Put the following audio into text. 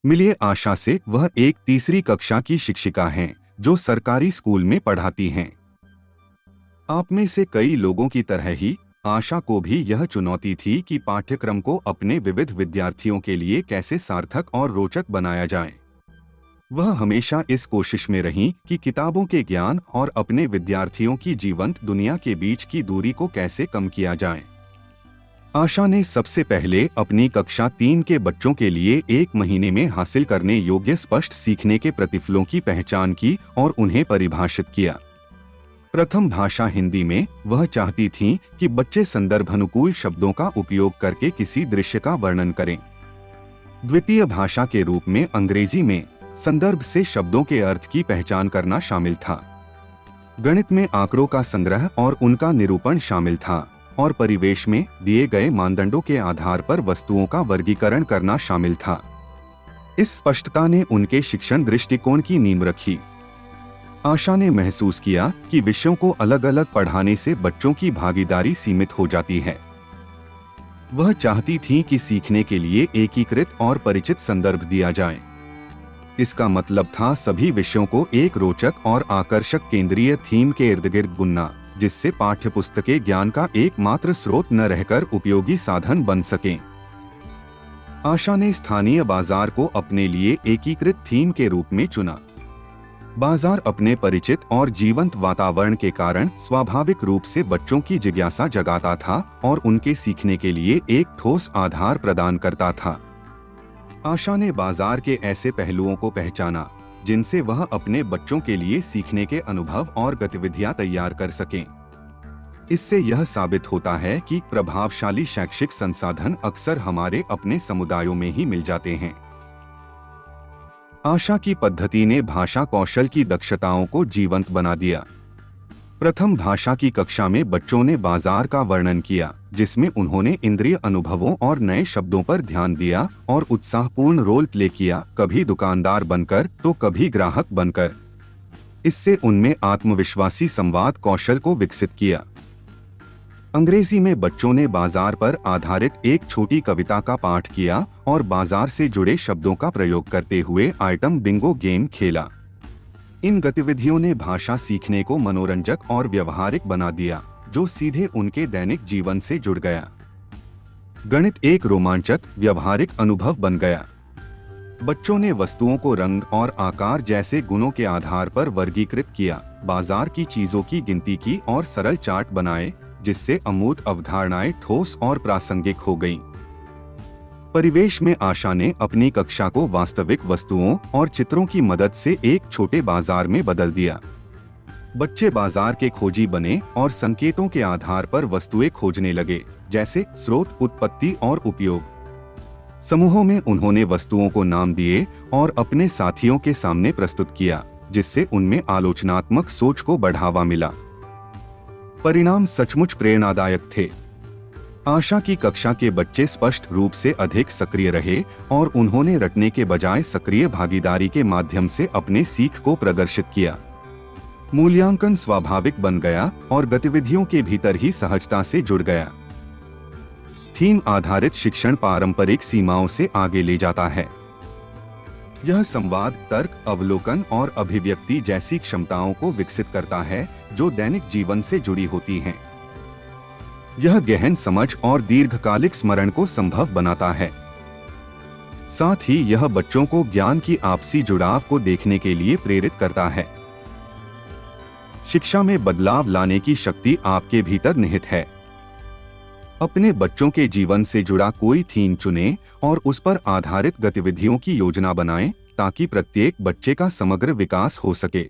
मिलिए आशा से। वह एक तीसरी कक्षा की शिक्षिका हैं जो सरकारी स्कूल में पढ़ाती हैं। आप में से कई लोगों की तरह ही आशा को भी यह चुनौती थी कि पाठ्यक्रम को अपने विविध विद्यार्थियों के लिए कैसे सार्थक और रोचक बनाया जाए। वह हमेशा इस कोशिश में रहीं कि किताबों के ज्ञान और अपने विद्यार्थियों की जीवंत दुनिया के बीच की दूरी को कैसे कम किया जाए। आशा ने सबसे पहले अपनी कक्षा 3 के बच्चों के लिए 1 महीने में हासिल करने योग्य स्पष्ट सीखने के प्रतिफलों की पहचान की और उन्हें परिभाषित किया। प्रथम भाषा हिंदी में वह चाहती थीं कि बच्चे संदर्भानुकूल शब्दों का उपयोग करके किसी दृश्य का वर्णन करें। द्वितीय भाषा के रूप में अंग्रेजी में संदर्भ से शब्दों के अर्थ की पहचान करना शामिल था। गणित में आंकड़ों का संग्रह और उनका निरूपण शामिल था और परिवेश में दिए गए मानदंडों के आधार पर वस्तुओं का वर्गीकरण करना शामिल था। इस स्पष्टता ने उनके शिक्षण दृष्टिकोण की नींव रखी। आशा ने महसूस किया कि विषयों को अलग अलग पढ़ाने से बच्चों की भागीदारी सीमित हो जाती है। वह चाहती थीं कि सीखने के लिए एकीकृत और परिचित संदर्भ दिया जाए। इसका मतलब था सभी विषयों को एक रोचक और आकर्षक केंद्रीय थीम के इर्द गिर्द बुनना, जिससे पाठ्यपुस्तकें ज्ञान का एकमात्र स्रोत न रहकर उपयोगी साधन बन सकें। आशा ने स्थानीय बाजार को अपने लिए एकीकृत थीम के रूप में चुना। बाजार अपने परिचित और जीवंत वातावरण के कारण स्वाभाविक रूप से बच्चों की जिज्ञासा जगाता था और उनके सीखने के लिए एक ठोस आधार प्रदान करता था। आशा ने बाजार के ऐसे पहलुओं को पहचाना जिनसे वह अपने बच्चों के लिए सीखने के अनुभव और गतिविधियां तैयार कर सकें। इससे यह साबित होता है कि प्रभावशाली शैक्षिक संसाधन अक्सर हमारे अपने समुदायों में ही मिल जाते हैं। आशा की पद्धति ने भाषा कौशल की दक्षताओं को जीवंत बना दिया। प्रथम भाषा की कक्षा में बच्चों ने बाजार का वर्णन किया, जिसमें उन्होंने इंद्रिय अनुभवों और नए शब्दों पर ध्यान दिया और उत्साहपूर्ण रोल प्ले किया, कभी दुकानदार बनकर तो कभी ग्राहक बनकर। इससे उनमें आत्मविश्वासी संवाद कौशल को विकसित किया। अंग्रेजी में बच्चों ने बाजार पर आधारित एक छोटी कविता का पाठ किया और बाजार से जुड़े शब्दों का प्रयोग करते हुए आइटम बिंगो गेम खेला। इन गतिविधियों ने भाषा सीखने को मनोरंजक और व्यवहारिक बना दिया, जो सीधे उनके दैनिक जीवन से जुड़ गया। गणित एक रोमांचक, व्यवहारिक अनुभव बन गया। बच्चों ने वस्तुओं को रंग और आकार जैसे गुणों के आधार पर वर्गीकृत किया, बाजार की चीजों की गिनती की और सरल चार्ट बनाए, जिससे अमूर्त अवधारणाएं ठोस और प्रासंगिक हो गईं। परिवेश में आशा ने अपनी कक्षा को वास्तविक वस्तुओं और चित्रों की मदद से एक छोटे बाजार में बदल दिया। बच्चे बाजार के खोजी बने और संकेतों के आधार पर वस्तुएं खोजने लगे, जैसे स्रोत, उत्पत्ति और उपयोग। समूहों में उन्होंने वस्तुओं को नाम दिए और अपने साथियों के सामने प्रस्तुत किया, जिससे उनमें आलोचनात्मक सोच को बढ़ावा मिला। परिणाम सचमुच प्रेरणादायक थे। आशा की कक्षा के बच्चे स्पष्ट रूप से अधिक सक्रिय रहे और उन्होंने रटने के बजाय सक्रिय भागीदारी के माध्यम से अपने सीख को प्रदर्शित किया। मूल्यांकन स्वाभाविक बन गया और गतिविधियों के भीतर ही सहजता से जुड़ गया। थीम आधारित शिक्षण पारंपरिक सीमाओं से आगे ले जाता है। यह संवाद, तर्क, अवलोकन और अभिव्यक्ति जैसी क्षमताओं को विकसित करता है जो दैनिक जीवन से जुड़ी होती हैं। यह गहन समझ और दीर्घकालिक स्मरण को संभव बनाता है। साथ ही यह बच्चों को ज्ञान की आपसी जुड़ाव को देखने के लिए प्रेरित करता है। शिक्षा में बदलाव लाने की शक्ति आपके भीतर निहित है। अपने बच्चों के जीवन से जुड़ा कोई थीम चुनें और उस पर आधारित गतिविधियों की योजना बनाएं, ताकि प्रत्येक बच्चे का समग्र विकास हो सके।